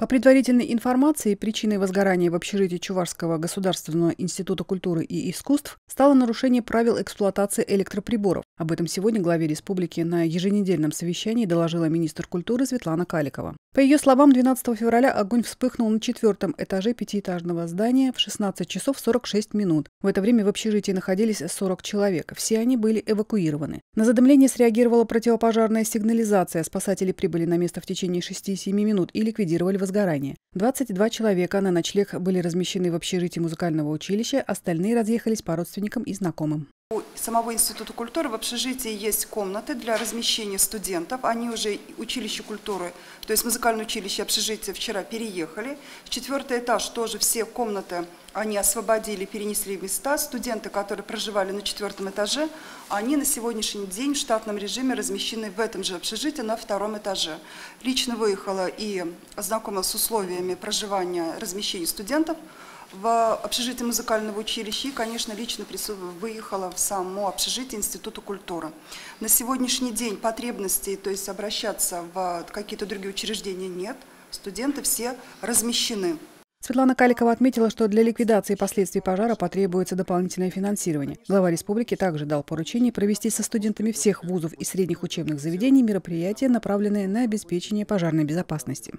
По предварительной информации, причиной возгорания в общежитии Чувашского государственного института культуры и искусств стало нарушение правил эксплуатации электроприборов. Об этом сегодня главе республики на еженедельном совещании доложила министр культуры Светлана Каликова. По ее словам, 12 февраля огонь вспыхнул на 4-м этаже пятиэтажного здания в 16 часов 46 минут. В это время в общежитии находились 40 человек. Все они были эвакуированы. На задымление среагировала противопожарная сигнализация. Спасатели прибыли на место в течение 6-7 минут и ликвидировали возгорание. 22 человека на ночлег были размещены в общежитии музыкального училища, остальные разъехались по родственникам и знакомым. У самого Института культуры в общежитии есть комнаты для размещения студентов. Они уже училище культуры, то есть музыкальное училище, общежитие вчера переехали. 4-й этаж тоже все комнаты они освободили, перенесли в места. Студенты, которые проживали на 4-м этаже, они на сегодняшний день в штатном режиме размещены в этом же общежитии на 2-м этаже. Лично выехала и ознакомилась с условиями проживания, размещения студентов в общежитии музыкального училища и, конечно, лично выехала в само общежитие Института культуры. На сегодняшний день потребностей, то есть обращаться в какие-то другие учреждения нет, студенты все размещены. Светлана Каликова отметила, что для ликвидации последствий пожара потребуется дополнительное финансирование. Глава республики также дал поручение провести со студентами всех вузов и средних учебных заведений мероприятия, направленные на обеспечение пожарной безопасности.